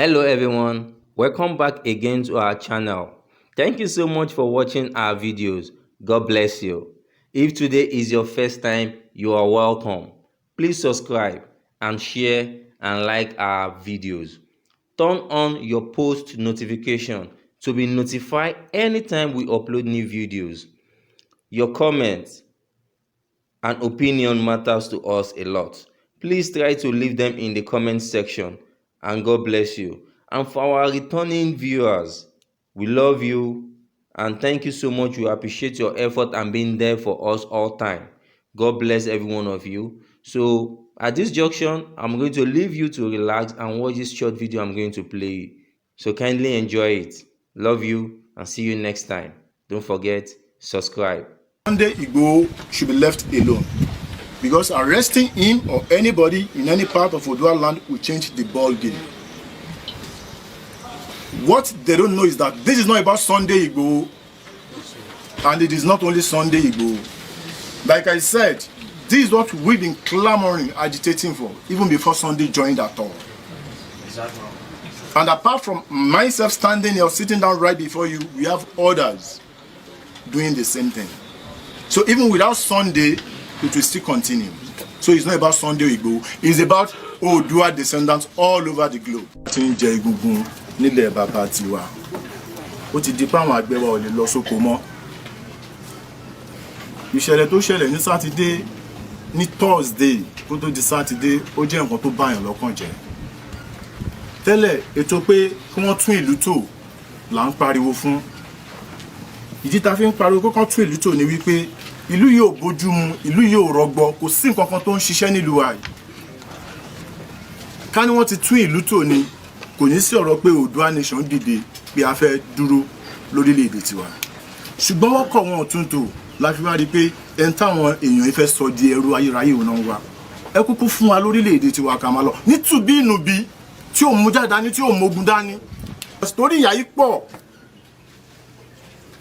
Hello everyone, welcome back again to our channel. Thank you so much for watching our videos. God bless you. If today is your first time, you are welcome. Please subscribe and share and like our videos. Turn on your post notification to be notified anytime we upload new videos. Your comments and opinion matters to us a lot. Please try to leave them in the comment section and God bless you. And for our returning viewers, we love you and thank you so much. We appreciate your effort and being there for us all time. God bless every one of you. So at this junction, I'm going to leave you to relax and watch this short video I'm going to play. So kindly enjoy it. Love you and see you next time. Don't forget, subscribe. Sunday Igboho should be left alone because arresting him or anybody in any part of Oodua land will change the ball game. What they don't know is that this is not about Sunday Igboho, and it is not only Sunday Igboho. Like I said, this is what we've been clamoring, agitating for, even before Sunday joined at all. Exactly. And apart from myself standing here, sitting down right before you, we have others doing the same thing. So even without Sunday, it will still continue. So it's not about Sunday Igboho, it's about Oodua descendants all over the globe. Nílẹ̀ bàbá tiwa ó ti di pé àwọn àgbẹ̀ wa ò lè lọ sóko mọ́. Ìṣẹ̀lẹ̀ tó ṣẹlẹ̀ ní Sátidé ní Thursday kó tó di Sátidé ó jẹ́ nǹkan tó báyàn lọ́kàn jẹ́. Tẹ́lẹ̀ ètò pé kí wọ́n tún ìlú tò là ń pariwo fún. Ìdí tá fi ń pariwo kó kán tún ìlú tò ni wípé ìlú yóò bójú mu, ìlú yóò rọgbọ, kò sí nǹkan kan tó ń ṣiṣẹ́ nílùú wa. Ká ní wọ́n ti tún ìlú tò ni kò ní sí ọ̀rọ̀ pé Oodua nation dìde pé a fẹ́ dúró lórílẹ̀‐èdè tiwa. Ṣùgbọ́n wọ́n kọ̀ wọn tún tò láfi wá rí pé ẹni táwọn èèyàn yìí fẹ́ sọ di ẹrú ayérayé òun náà wá. Ẹ kúkú fún wa lórílẹ̀‐èdè tiwa ká máa lọ nítùbí ìnùbí tí ò mú jáde dání tí ò mógun dání. Torí ìyà yìí pọ̀,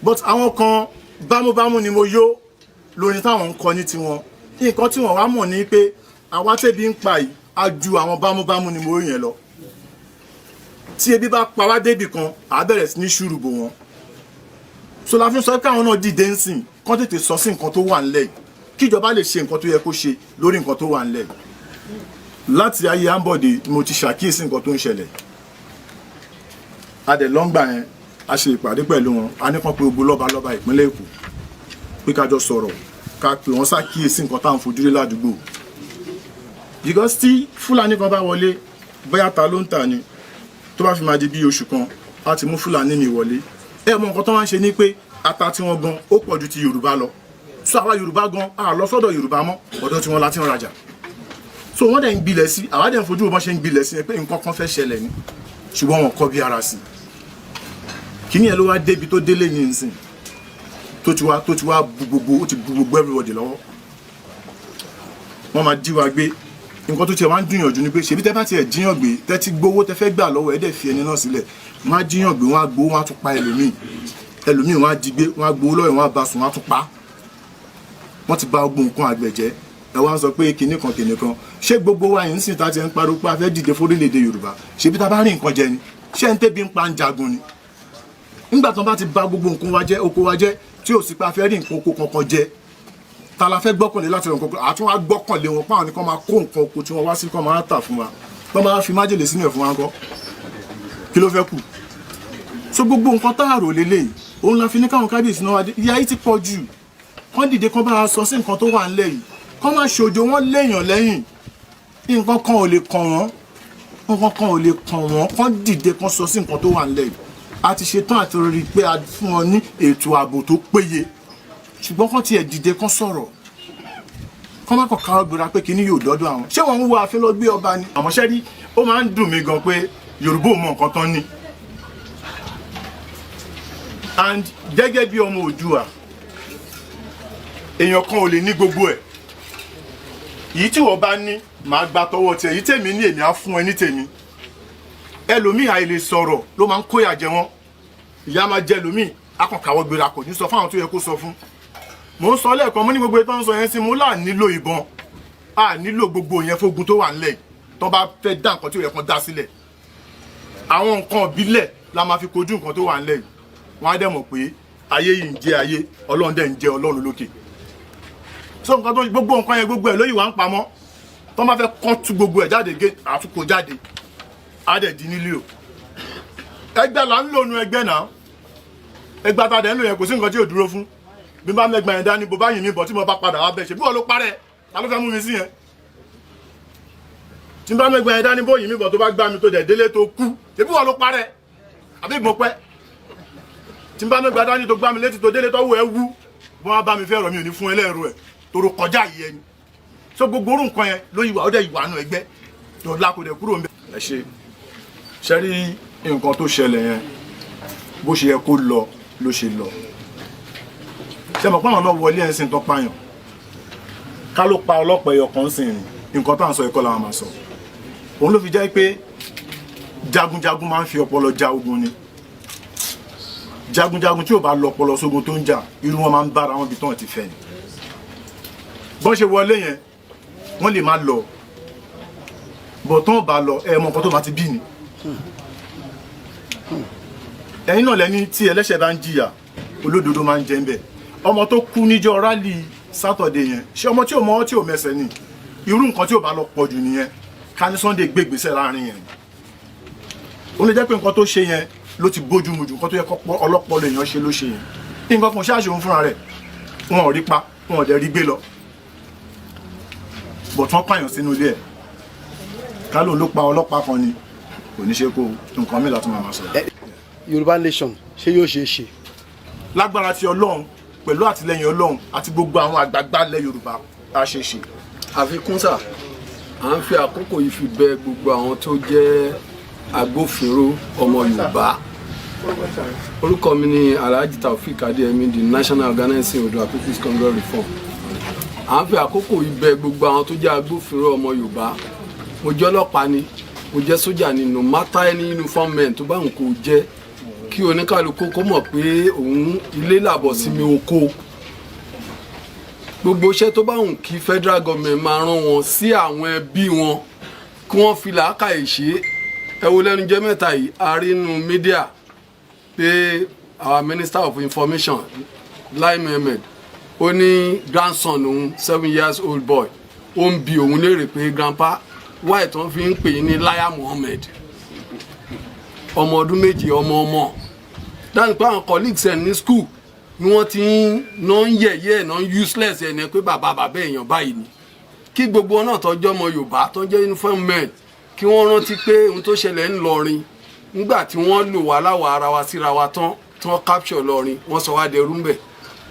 but àwọn kan bámúbámú ni mo yó lórí táwọn ń kọ ní tiwọn. Nǹkan tí wọ́n wá mọ̀ ní pé àwa tẹ́bi ń pa yìí á ju àwọn bámúbámú ni mo yẹn lọ. Tí ebi bá pa wá débì kan á bẹ̀rẹ̀ sí ní ṣùrù bò wọ́n. So la fi sọ pé àwọn náà dìde ń sìn kán tètè sọ sí nǹkan tó wà ńlẹ̀ yìí kí ìjọba lè ṣe nǹkan tó yẹ kó ṣe lórí nǹkan tó wà ńlẹ̀ yìí. Láti ayé Ambode mo ti ṣàkíyèsí nǹkan tó ń ṣẹlẹ̀. Adẹ̀lọ́ngbà yẹn a ṣe ìpàdé pẹ̀lú wọn, a ní kàn pé gbogbo lọ́balọ́ba ìpínlẹ̀ Èkó pé ká jọ sọ̀rọ̀ ká pè wọ́n ṣàkíyèsí nǹkan táwọn fojú rí ládùúgbò. Because tí Fúlàní kan bá wọlé bóyá ta ló ń tà ni tó bá fi máa di bí oṣù kan a ti mú Fúlàní mi wọlé. Ẹ mọ nǹkan tó máa ń ṣe ni pé ata tí wọ́n gan ó pọ̀ ju ti Yorùbá lọ. So àwa Yorùbá gan a lọ sọ́dọ̀ Yorùbá mọ́, ọ̀dọ̀ tí wọ́n la ti ń rajà. So wọ́n dẹ̀ ń gbilẹ̀ sí, àwa dẹ̀ ń fojú bọ́n ṣe ń gbilẹ̀ sí pé nǹkan kan fẹ́ ṣẹlẹ̀ ni, ṣùgbọ́n wọn kọ́ bí ara sí. Kíní ẹ̀ ló wá débi tó délé ní ìsìn tó ti wá bu gbogbo, ó ti bu gbogbo everybody lọ́wọ́. Wọ́n máa jí wa gbé. Nǹkan tó tiẹ̀ wá ń dùnyànjú ni pé ṣebí tẹ́ bá tiẹ̀ jíyàn gbé tẹ́ ti gbowó tẹ́ fẹ́ gbà lọ́wọ́ ẹ̀ dẹ̀ fi ẹni náà sílẹ̀, wọ́n á jíyàn gbé, wọ́n á gbowó, wọ́n á tún pa ẹlòmíì wọ́n á jí gbé, wọ́n á gbowó lọ́wọ́, wọ́n á bá sùn, wọ́n á tún pa. Wọ́n ti bà gbogbo nǹkan àgbẹ̀ jẹ́. Ẹ wá ń sọ pé kinní kan ṣé gbogbo wa yìí ń sìn tá ti ń pariwo pé a fẹ́ dìde fórílẹ̀-èdè Yorùbá ṣebí tá bá rí nǹkan jẹ ni, ṣé ń tẹ́bi ń pa ń jagun ni. Nígbà tó bá ti bà gbogbo nǹkan wa jẹ́, oko wa jẹ́, tí ò sí pé a fẹ́ rí nǹkan oko kankan jẹ, ta la fẹ́ gbọ́kànlé láti ọ̀rọ̀ kankan àti wọ́n á gbọ́kànlé wọn páwọn nìkan máa kó nǹkan oko tí wọ́n wá sí kọ́ máa tà fún wa, wọ́n máa fi májèlé sínú ẹ̀ fún wa ńkọ́, kí ló fẹ́ kù. So gbogbo nǹkan tá a rò lélẹ́yìí òun la fi ní káwọn kábíyèsí náà wá dé. Ìyà yìí ti pọ̀ jù, kán dìde kán bá a sọ sí nǹkan tó wà ńlẹ̀ yìí, kán má ṣojo wọn léèyàn lẹ́yìn. Nǹkan kan ò lè kàn wọ́n, kán dìde kán sọ sí nǹkan tó wà ńlẹ̀ yìí. A ti ṣe tán àti rí pé a fún wọn ní ètò ààbò tó péye, ṣùgbọ́n kán tiẹ̀ dìde kán sọ̀rọ̀, kán má kàn káwọ́ gbéra pé kíní yóò dọ́dọ̀ àwọn. Ṣé wọ́n ń wo àfin lọ gbé ọba ni? Àmọ́ ṣẹ́ rí, ó máa ń dùn mí gan pé Yorùbá ò mọ nǹkan tán ní. And gẹ́gẹ́ bí ọmọ Oòduà, èèyàn kan ò lè ní gbogbo ẹ̀. Èyí tí wọ́n bá ní màá gba tọwọ́ tiẹ̀, èyí tèmi ní èmi á fún ẹ ní tèmi. Ẹlòmíì àìlè sọ̀rọ̀ ló máa ń kóyà jẹ wọ́n. Ìyá máa jẹ ẹlòmíì, á kàn káwọ́ gbéra kò ní sọ fáwọn tó yẹ kó sọ fún. Mo ń sọ lẹ́ẹ̀kan, mo ní gbogbo ìtàn sọ yẹn sí, mo là nílò ìbọn, a nílò gbogbo yẹn fógun tó wà nílẹ̀ tó bá fẹ́ dá nǹkan tí ó yẹ kan dá sílẹ̀. àwọn nǹkan ìbílẹ̀ la máa fi kojú nǹkan tó wà nílẹ̀ yìí wọ́n á dẹ̀ mọ̀ pé ayé yìí ń jẹ́ ayé ọlọ́run dẹ̀ ń jẹ́ ọlọ́run lókè so nǹkan tó gbogbo nǹkan yẹn gbogbo ẹ̀ lóyìí wà ń pamọ́ tó máa fẹ́ kán tú gbogbo ẹ̀ jáde gé àtúkò jáde á dẹ̀ di nílé o ẹgbẹ́ là ń lò nu ẹgbẹ́ náà ẹgbẹ́ ta dẹ̀ ń lò yẹn kò sí nǹkan tí ò dúró fún bí bá mẹ́gbẹ́ yẹn dání bó bá yìn mí bọ̀ tí mo bá padà wá bẹ̀ ṣe bí wọ́n ló parẹ́ ta ló fẹ́ mú mi sí yẹn tí bá mẹ́gbẹ́ yẹn dání bó yìn mí bọ̀ tó bá gbá mi tó dẹ̀ délé tó kú ṣe bí wọ́n ló parẹ́ àbí mo pẹ́ tí bá mẹ́gbẹ́ dání tó gbá mi létí tó délé tó wù ẹ́ wú bọ́n á bá mi fẹ́ rọ̀ mi ò ní fún ẹlẹ́rù ẹ̀ toro kọjá yìí ẹni so gbogbo orú nǹkan yẹn ló yíwà ó dẹ̀ ìwà nù ẹgbẹ́ tó lákòdẹ̀ kúrò ń bẹ. ẹ ṣe rí nǹkan tó ṣẹlẹ̀ yẹn bó ṣe yẹ kó lọ ló ṣe lọ ṣe mọ̀ pọ́nà náà wọlé ẹ̀ ń sin tó pààyàn ká ló pa ọlọ́pàá ẹyọ kan sìn ní nǹkan tá à ń sọ ẹ̀kọ́ làwọn máa sọ òun ló fi jẹ́ pé jagunjagun máa ń fi ọpọlọ ja ogun ni jagunjagun tí ò bá lọ ọpọlọ sógun tó ń jà irú wọn máa ń bára wọn bí tán ti fẹ́ ni bọ́n ṣe wọlé yẹn wọ́n lè má lọ bọ̀ tán bá lọ ẹ mọ nǹkan tó máa ti bí ni ẹ̀yin náà lẹ́ni tí ẹlẹ́ṣẹ̀ bá ń jìyà olódodo máa ń jẹ́ ń bẹ̀ ọmọ tó kú níjọ́ rálì sátọ̀dé yẹn ṣé ọmọ tí ò mọ tí ò mẹsẹ̀ ni irú nǹkan tí ò bá lọ pọ̀ jù nìyẹn ká ní Sunday gbé ìgbésẹ̀ láàrin yẹn ó lè jẹ́ pé nǹkan tó ṣe yẹn ló ti bójú mu jù nǹkan tó yẹ kọ́ ọlọ́pọ̀ lèèyàn ṣe ló ṣe yẹn nǹkan kan ṣáàṣì òun fúnra rẹ̀ wọn ò rí pa wọn ò dẹ̀ rí gbé lọ bọ̀ tí wọ́n pààyàn sínú ilé ẹ̀ ká lóun ló pa ọlọ́pàá kan ni kò ní ṣe kó nǹkan mìíràn tó máa sọ. Yorùbá nation ṣé yóò ṣe é ṣe. lágbára ti Ọlọ́run pẹ̀lú àtìlẹyìn Ọlọ́run àti gbogbo àwọn àgbààgbà ilẹ̀ Yorùbá a ṣe ṣe. àfikún sà à ń fi àkókò yìí fi bẹ̀ gbogbo àwọn tó jẹ́ agbófinró ọmọ Yorùbá orúkọ mi ni Alhaji Taofeek Adeyemi, the national organizing Oòduà People's Congress Reform. à ń fi àkókò yìí bẹ̀ gbogbo àwọn tó jẹ́ agbófinró ọmọ Yorùbá mo jẹ́ ọlọ́pàá ni mo jẹ́ sójà ni no matter any uniform men tó bá ń kó jẹ́ kí oníkàlùkù kó mọ̀ pé òun ilé làbọ̀ sí mi oko gbogbo iṣẹ́ tó bá ń kí federal government máa rán wọn sí àwọn ẹbí wọn kí wọ́n fi làákàyè ṣe ẹ wo lẹ́nu jẹ́ mẹ́ta yìí a rí inú mídíà pé our minister of information Lai Mohammed ó ní grandson òun 7 years old boy ó ń bi òun léèrè pé grandpa why tó fi ń pè ní Lai Mohammed ọmọ ọdún méje ọmọ dáhùn pé àwọn colleagues ẹ̀ ní school ni wọ́n ti ń yẹ̀yẹ́ ẹ̀ useless ẹ̀ ní pé bàbá èèyàn báyìí ni kí gbogbo náà tọ́jọ́ ọmọ Yorùbá tó jẹ́ uniform men kí wọ́n rántí pé ohun tó ṣẹlẹ̀ ń lọrin nígbà tí wọ́n lò wá láwọ̀ ara wa síra wa tán tí wọ́n capture lọrin wọ́n sọ wá dẹrú ń bẹ̀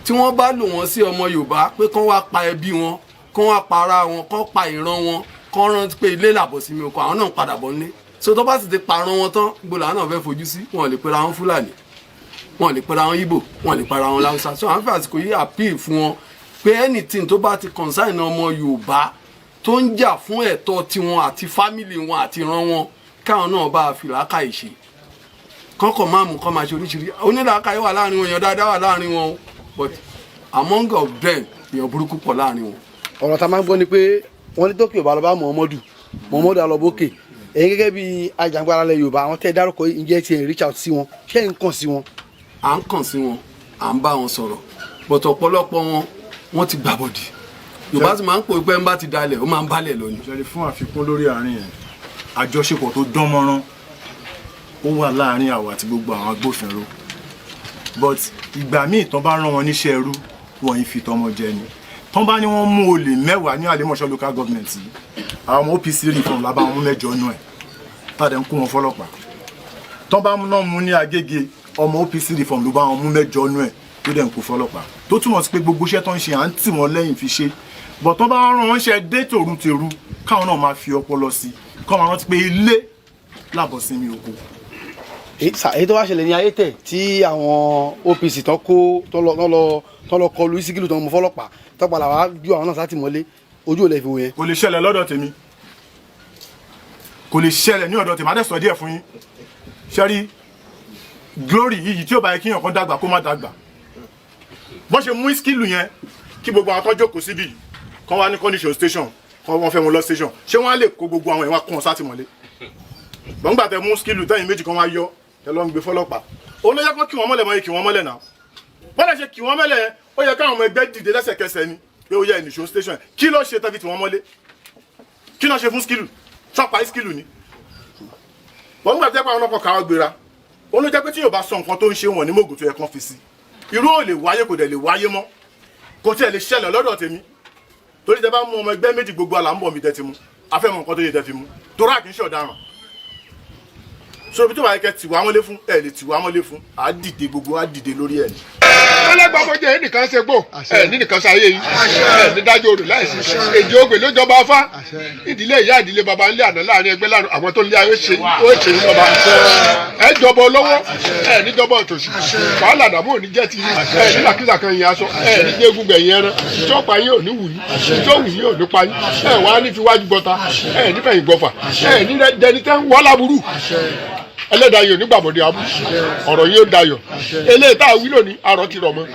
tí wọ́n bá lò wọ́n sí ọmọ Yorùbá pé kán wá pa ẹbí wọn kán wá pa ara wọn kán pa ìran wọn kán rántí pé ilé làbọ̀ sí mi oko àwọn náà ń padà bọ̀ nílé so tó bá sì ti parán wọn tán gbogbo làwọn náà fẹ́ fojú sí wọn lè pera wọn Fúlàní wọn lè pera wọn Ìgbò wọn lè pera wọn Láwùsá so àwọn fẹ́ àsìkò yìí appeal fún wọn pé anything tó bá ti concern ọmọ Yorùbá tó ń jà fún ẹ̀tọ́ tiwọn àti family wọn àti ìran wọn káwọn náà bá fi làákàyè ṣe kọ́kọ́ máa mú kọ́ máa ṣe oríṣiríṣi onílàákàyè wà láàrin wọn èèyàn dáadáa wà láàrin wọn but among of them èèyàn burúkú pọ̀ láàrin wọn. ọ̀rọ̀ tá a máa ń gbọ́ ni pé wọ́n ní tókè ọba lọ́ba Muhammadu alọ́bókè ẹ̀yin gẹ́gẹ́ bí ajàngbara ilẹ̀ Yorùbá àwọn tẹ́ dárúkọ ǹjẹ́ ti reach out sí wọn ṣé ń kàn sí wọn. à ń kàn sí wọn à ń bá wọn sọ̀rọ̀ but ọ̀pọ̀lọpọ̀ wọn ti gbàbọ̀dì Yorùbá sì máa ń pò pé ń bá ti dalẹ̀ ó máa ń balẹ̀ lọ ni. ṣe fún àfikún lórí àárín yẹn àjọṣepọ̀ tó dán mọ́rán ó wà láàárín àwa àti gbogbo àwọn agbófinró but ìgbà míì tán bá rán wọn níṣẹ́ ẹrú wọ́n yìí fi tọmọ jẹ ni tán bá ní wọ́n mú olè 10 ní Àlèmọ̀ṣọ́ local government yìí àwọn ọmọ OPC reform lábá wọn 8 nú ẹ̀ tàdé ń kó wọn fọlọ́pàá tán bá náà mú ní Agége ọmọ OPC reform ló bá wọn mú 8 nú ẹ̀ tó dẹ̀ ń kó fọlọ́pàá tó túmọ̀ sí pé gbogbo iṣẹ́ tó ń ṣe à ń tì wọ́n lẹ́yìn fi ṣe bọ̀ tán bá rán wọn ṣe dé tòrutèrú káwọn náà máa fi ọpọlọ sí káwọn rántí pé ilé làbọ̀ sí mi oko. èyí tó wá ṣẹlẹ̀ ní Ayétẹ̀ tí àwọn OPC tán lọ kọlu Síkírù tán mú fọlọ́pàá tán padà wá ju àwọn náà sátìmọ́lé ojú ò lè fi wò yẹn. kò lè ṣẹlẹ̀ lọ́dọ̀ tèmi kò lè ṣẹlẹ̀ ní ọ̀dọ̀ tèmi adẹ́sọ̀ díẹ̀ fún yín ṣẹ́rí glory yìí tí ó bá yẹ kíyàn kan dàgbà kó má dàgbà bọ́n ṣe mú skill yẹn kí gbogbo àwọn tó jókòó síbí kan wá ní condition station kan wọ́n fẹ́ wọn lọ station ṣé wọ́n á lè kó gbogbo àwọn ìwà kún wọn sátìmọ́lé gbọ̀ngbà tẹ mú skilu tẹ́yìn méjì kan wá yọ ẹ lọ ń gbé fọlọ́pàá ó ló yẹ kó kí wọ́n mọ́lẹ̀ mọ́ yẹ kí wọ́n mọ́lẹ̀ náà bọ́dà ṣe kí wọ́n mọ́lẹ̀ ó yẹ káwọn ọmọ ẹgbẹ́ dìde lẹ́sẹ̀kẹsẹ̀ ni pé ó yẹ ìnìṣó station kí ló ṣe tẹ́bi tí wọ́n mọ́lé kí ló ṣe fún skilu ṣọ́pàá skilu ni gbọ̀ngbà tẹ́ pé àwọn ọkọ̀ káwọ́ gbéra ó ló jẹ́ pé tí yóò bá sọ nǹkan tó ń ṣe wọn ní mògùn tó yẹ kán fi sí irú ò lè wáyé kò dẹ̀ lè wáyé mọ́ kò tí ẹ lè ṣẹlẹ̀ lọ́dọ̀ tèmi torí tẹ bá mú ọmọ ẹgbẹ́ méjì gbogbo àlàmbọ̀ mi tẹ́ ti mú afẹ́mọ̀ nǹkan tó yẹ tẹ́ fi mú torí àkínṣe ọ̀daràn so ibi tó bá yẹ kẹ́ tìwá mọ́lé fún ẹ lè tìwá mọ́lé fún á dìde gbogbo á dìde lórí ẹ̀ ni. ọlọ́gbàmọ̀jẹ̀ ẹnìkan ṣe gbò nìkan ṣayé yìí ní dájọ́ odò láìsí èjì ogbè ló jọba afá ìdílé ìyá ìdílé baba ńlẹ̀ àná láàrin ẹgbẹ́ láàrin àwọn tó ń lé ayé ṣe ń lọ́ba ẹ jọba olówó ẹ níjọba òtòṣì wàhálà dàmú òní jẹ́ ti ẹ nílàkísà kan yẹn aṣọ ẹ ní jẹ́ egungun ẹ̀yìn ẹran tí ó pa yín ò ní wù yín tí ó wù yín ò ní pa yín ẹ wà ní fi wájú gbọ́ta ẹ nífẹ̀yìn gbọ́fà ẹ ní dẹni tẹ́ ń wọ́ láburú ẹlẹ́dàá yóò nígbàbọ̀dé abú ọ̀rọ̀ yóò dayọ̀ eléyìí tá a wí lónìí arọ̀ ti rọ̀ mọ́.